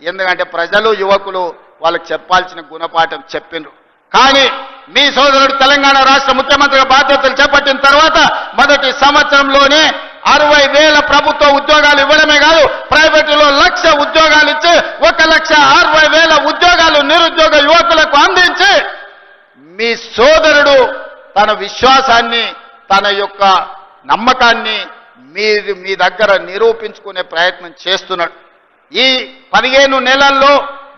ఎందుకంటే ప్రజలు యువకులు వాళ్ళకి చెప్పాల్సిన గుణపాఠం చెప్పిండ్రు. కానీ మీ సోదరుడు తెలంగాణ రాష్ట్ర ముఖ్యమంత్రిగా బాధ్యతలు చేపట్టిన తర్వాత మొదటి సంవత్సరంలోనే 60,000 ప్రభుత్వ ఉద్యోగాలు ఇవ్వడమే కాదు, ప్రైవేటులో 1,00,000 ఉద్యోగాలు ఇచ్చి 1,60,000 ఉద్యోగాలు నిరుద్యోగ యువకులకు అందించి మీ సోదరుడు తన విశ్వాసాన్ని, తన యొక్క నమ్మకాన్ని మీ దగ్గర నిరూపించుకునే ప్రయత్నం చేస్తున్నాడు. ఈ 15 నెలల్లో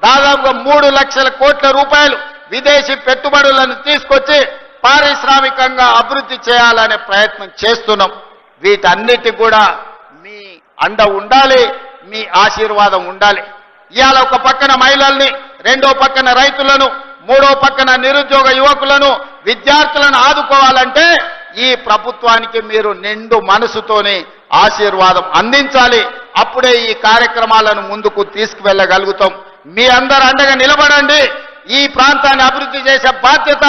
దాదాపుగా 3 లక్షల కోట్ల రూపాయలు విదేశీ పెట్టుబడులను తీసుకొచ్చి పారిశ్రామికంగా అభివృద్ధి చేయాలనే ప్రయత్నం చేస్తున్నాం. వీటన్నిటి కూడా మీ అండ ఉండాలి, మీ ఆశీర్వాదం ఉండాలి. ఇవాళ ఒక పక్కన మహిళల్ని, రెండో పక్కన రైతులను, మూడో పక్కన నిరుద్యోగ యువకులను, విద్యార్థులను ఆదుకోవాలంటే ఈ ప్రభుత్వానికి మీరు నిండు మనసుతోని ఆశీర్వాదం అందించాలి. అప్పుడే ఈ కార్యక్రమాలను ముందుకు తీసుకువెళ్ళగలుగుతాం. మీ అందరు అండగా నిలబడండి. ఈ ప్రాంతాన్ని అభివృద్ధి చేసే బాధ్యత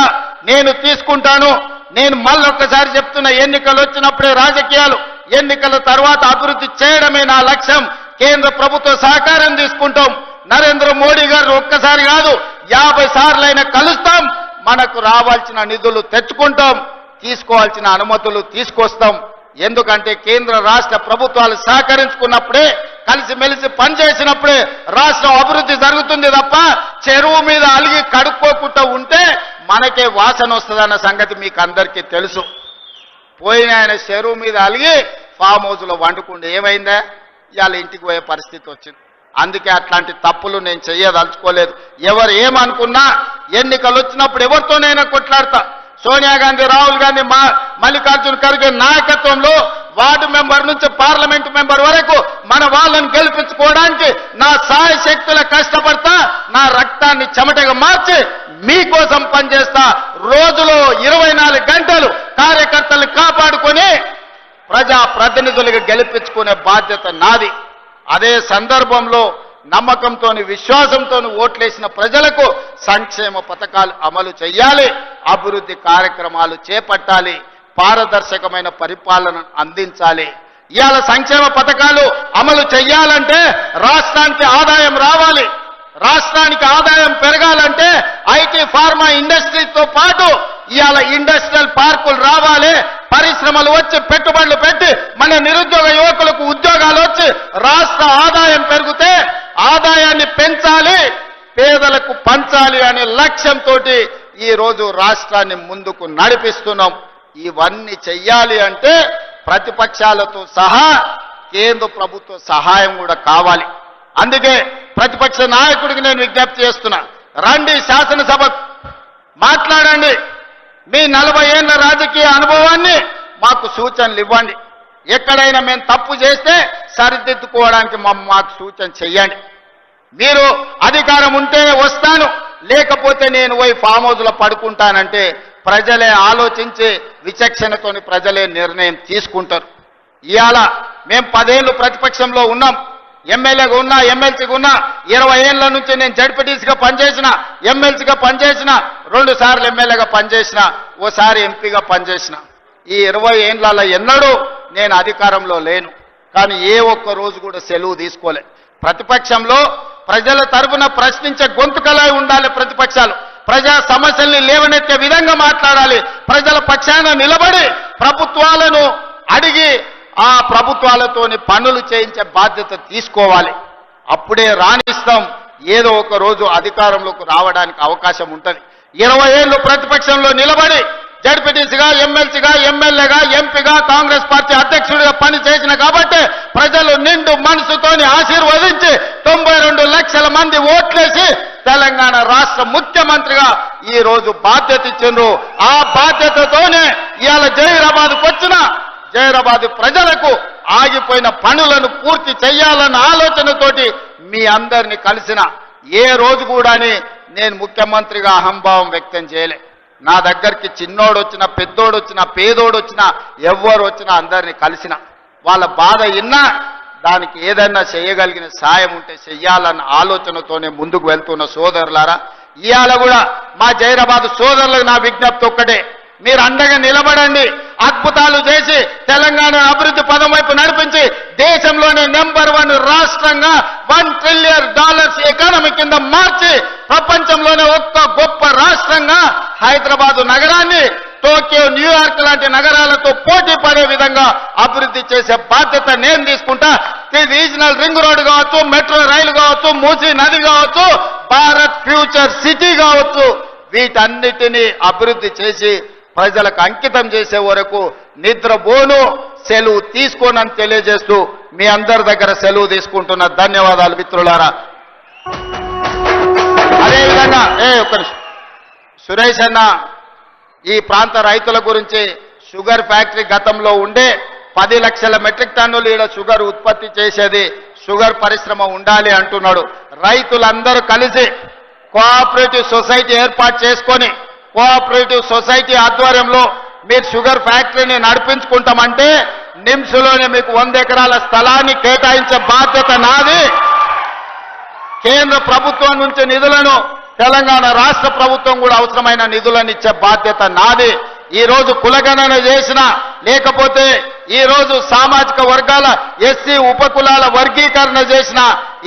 నేను తీసుకుంటాను. నేను మళ్ళొక్కసారి చెప్తున్నా, ఎన్నికలు వచ్చినప్పుడే రాజకీయాలు, ఎన్నికల తర్వాత అభివృద్ధి చేయడమే నా లక్ష్యం. కేంద్ర ప్రభుత్వ సహకారం తీసుకుంటాం. నరేంద్ర మోడీ గారు ఒక్కసారి కాదు 50 సార్లైనా కలుస్తాం. మనకు రావాల్సిన నిధులు తెచ్చుకుంటాం, తీసుకోవాల్సిన అనుమతులు తీసుకొస్తాం. ఎందుకంటే కేంద్ర రాష్ట్ర ప్రభుత్వాలు సహకరించుకున్నప్పుడే, కలిసిమెలిసి పనిచేసినప్పుడే రాష్ట్రం అభివృద్ధి జరుగుతుంది తప్ప చెరువు మీద అలిగి కడుక్కోకుండా ఉంటే మనకే వాసన వస్తుందన్న సంగతి మీకు అందరికీ తెలుసు. పోయిన ఆయన చెరువు మీద అలిగి ఫామ్ హౌస్లో వండుకుంటే ఏమైందా? ఇవాళ ఇంటికి పోయే పరిస్థితి వచ్చింది. అందుకే అట్లాంటి తప్పులు నేను చెయ్యదలుచుకోలేదు. ఎవరు ఏమనుకున్నా ఎన్నికలు వచ్చినప్పుడు ఎవరితోనైనా కొట్లాడతా. సోనియా గాంధీ, రాహుల్ గాంధీ, మల్లికార్జున ఖర్గే నాయకత్వంలో వార్డు మెంబర్ నుంచి పార్లమెంటు మెంబర్ వరకు మన వాళ్ళని గెలిపించుకోవడానికి నా సాయ శక్తుల కష్టపడతా, నా రక్తాన్ని చెమటగా మార్చి మీకోసం పనిచేస్తా. రోజులో 24 గంటలు కార్యకర్తలు కాపాడుకొని ప్రజా ప్రతినిధులుగా గెలిపించుకునే బాధ్యత నాది. అదే సందర్భంలో నమ్మకంతోని, విశ్వాసంతోని ఓట్లేసిన ప్రజలకు సంక్షేమ పథకాలు అమలు చేయాలి, అభివృద్ధి కార్యక్రమాలు చేపట్టాలి, పారదర్శకమైన పరిపాలన అందించాలి. ఇవాళ సంక్షేమ పథకాలు అమలు చేయాలంటే రాష్ట్రానికి ఆదాయం రావాలి. రాష్ట్రానికి ఆదాయం పెరగాలంటే ఐటీ, ఫార్మా ఇండస్ట్రీతో పాటు ఇవాళ ఇండస్ట్రియల్ పార్కులు రావాలి, పరిశ్రమలు వచ్చి పెట్టుబడులు పెట్టి మన నిరుద్యోగ యువకులకు ఉద్యోగాలు వచ్చి రాష్ట్ర ఆదాయం పెరిగితే ఆదాయాన్ని పెంచాలి, పేదలకు పంచాలి అనే లక్ష్యంతో ఈ రోజు రాష్ట్రాన్ని ముందుకు నడిపిస్తున్నాం. ఇవన్నీ చెయ్యాలి అంటే ప్రతిపక్షాలతో సహా కేంద్ర ప్రభుత్వ సహాయం కూడా కావాలి. అందుకే ప్రతిపక్ష నాయకుడికి నేను విజ్ఞప్తి చేస్తున్నా, రండి శాసనసభ మాట్లాడండి. మీ 40 ఏళ్ల రాజకీయ అనుభవాన్ని మాకు సూచనలు ఇవ్వండి. ఎక్కడైనా మేము తప్పు చేస్తే సరిదిద్దుకోవడానికి మాకు సూచన చెయ్యండి. మీరు అధికారం ఉంటే వస్తాను, లేకపోతే నేను పోయి ఫామ్ హౌస్లో పడుకుంటానంటే ప్రజలే ఆలోచించి విచక్షణతోని ప్రజలే నిర్ణయం తీసుకుంటారు. ఇవాళ మేము 10 ఏళ్ళు ప్రతిపక్షంలో ఉన్నాం, ఎమ్మెల్యేగా ఉన్నా, ఎమ్మెల్సీగా ఉన్నా. 20 ఏళ్ల నుంచి నేను జడ్పీటీసీగా పనిచేసిన, ఎమ్మెల్సీగా పనిచేసిన, 2 సార్లు ఎమ్మెల్యేగా పనిచేసిన, ఓసారి ఎంపీగా పనిచేసిన. ఈ 20 ఏళ్లలో ఎన్నడూ నేను అధికారంలో లేను, కానీ ఏ ఒక్క రోజు కూడా సెలవు తీసుకోలే. ప్రతిపక్షంలో ప్రజల తరపున ప్రశ్నించే గొంతుకలై ఉండాలి. ప్రతిపక్షాలు ప్రజా సమస్యల్ని లేవనెత్తే విధంగా మాట్లాడాలి. ప్రజల పక్షాన నిలబడి ప్రభుత్వాలను అడిగి ఆ ప్రభుత్వాలతోని పనులు చేయించే బాధ్యత తీసుకోవాలి. అప్పుడే రాణిస్తాం, ఏదో ఒక రోజు అధికారంలోకి రావడానికి అవకాశం ఉంటుంది. 20 ఏళ్ళు ప్రతిపక్షంలో నిలబడి జడ్పీటీసీగా, ఎమ్మెల్సీగా, ఎమ్మెల్యేగా, ఎంపీగా, కాంగ్రెస్ పార్టీ అధ్యక్షుడిగా పనిచేసిన కాబట్టి ప్రజలు నిండు మనసుతోని ఆశీర్వదించి 92 లక్షల మంది ఓట్లేసి తెలంగాణ రాష్ట్ర ముఖ్యమంత్రిగా ఈ రోజు బాధ్యత ఇచ్చిండ్రు. ఆ బాధ్యతతోనే ఇవాళ జహీరాబాద్కు వచ్చిన జహీరాబాద్ ప్రజలకు ఆగిపోయిన పనులను పూర్తి చేయాలన్న ఆలోచనతోటి మీ అందరినీ కలిసిన. ఏ రోజు కూడా నేను ముఖ్యమంత్రిగా అహంభావం వ్యక్తం చేయలే. నా దగ్గరికి చిన్నోడు వచ్చినా, పెద్దోడు వచ్చినా, పేదోడు వచ్చినా, ఎవ్వరు వచ్చినా అందరినీ కలిసిన. వాళ్ళ బాధ విన్నా దానికి ఏదైనా చేయగలిగిన సాయం ఉంటే చెయ్యాలన్న ఆలోచనతోనే ముందుకు వెళ్తున్న సోదరులారా, ఇవాళ కూడా మా జహీరాబాద్ సోదరులకు నా విజ్ఞప్తి ఒక్కటే, మీరు అండగా నిలబడండి. అద్భుతాలు చేసి తెలంగాణ అభివృద్ధి పదం వైపు నడిపించి దేశంలోనే నెంబర్ 1 రాష్ట్రంగా $1 ట్రిలియన్ కింద మార్చి ప్రపంచంలోనే ఒక్క గొప్ప రాష్ట్రంగా హైదరాబాదు నగరాన్ని టోక్యో, న్యూయార్క్ లాంటి నగరాలతో పోటీ పడే విధంగా అభివృద్ధి చేసే బాధ్యత నేను తీసుకుంటా. రీజనల్ రింగ్ రోడ్ కావచ్చు, మెట్రో రైలు కావచ్చు, మూసీ నది కావచ్చు, భారత్ ఫ్యూచర్ సిటీ కావచ్చు, వీటన్నిటినీ అభివృద్ధి చేసి ప్రజలకు అంకితం చేసే వరకు నిద్రపోను, సెలవు తీసుకోనని తెలియజేస్తూ మీ అందరి దగ్గర సెలవు తీసుకుంటున్న ధన్యవాదాలు మిత్రులారా. అదేవిధంగా ఒక్క నిమిషం సురేష్ అన్న, ఈ ప్రాంత రైతుల గురించి షుగర్ ఫ్యాక్టరీ గతంలో ఉండే 10 లక్షల మెట్రిక్ టన్నులు ఈడ షుగర్ ఉత్పత్తి చేసేది, షుగర్ పరిశ్రమ ఉండాలి అంటున్నాడు. రైతులందరూ కలిసి కోఆపరేటివ్ సొసైటీ ఏర్పాటు చేసుకొని కోఆపరేటివ్ సొసైటీ ఆధ్వర్యంలో మీరు షుగర్ ఫ్యాక్టరీని నడిపించుకుంటామంటే నిమ్స్లోనే మీకు 100 ఎకరాల స్థలాన్ని కేటాయించే బాధ్యత నాది. కేంద్ర ప్రభుత్వం నుంచి నిధులను తెలంగాణ రాష్ట్ర ప్రభుత్వం కూడా అవసరమైన నిధులను ఇచ్చే బాధ్యత నాది. ఈ రోజు కులగణన చేసిన, లేకపోతే ఈ రోజు సామాజిక వర్గాల ఎస్సీ ఉపకులాల వర్గీకరణ చేసిన,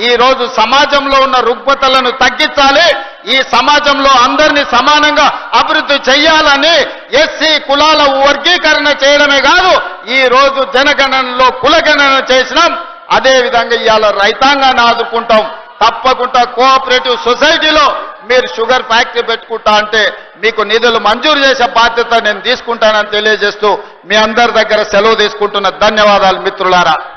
ఈ రోజు సమాజంలో ఉన్న రుగ్మతలను తగ్గించాలి, ఈ సమాజంలో అందరినీ సమానంగా అభివృద్ధి చేయాలని ఎస్సీ కులాల వర్గీకరణ చేయడమే కాదు, ఈ రోజు జనగణనలో కులగణన చేసినాం. అదే విధంగా ఇవాళ రైతాంగాన్ని ఆదుకుంటాం. తప్పకుండా కోఆపరేటివ్ సొసైటీలో మీరు షుగర్ ఫ్యాక్టరీ పెట్టుకుంటా అంటే మీకు నిధులు మంజూరు చేసే బాధ్యత నేను తీసుకుంటానని తెలియజేస్తూ మీ అందరి దగ్గర సెలవు తీసుకుంటున్న ధన్యవాదాలు మిత్రులారా.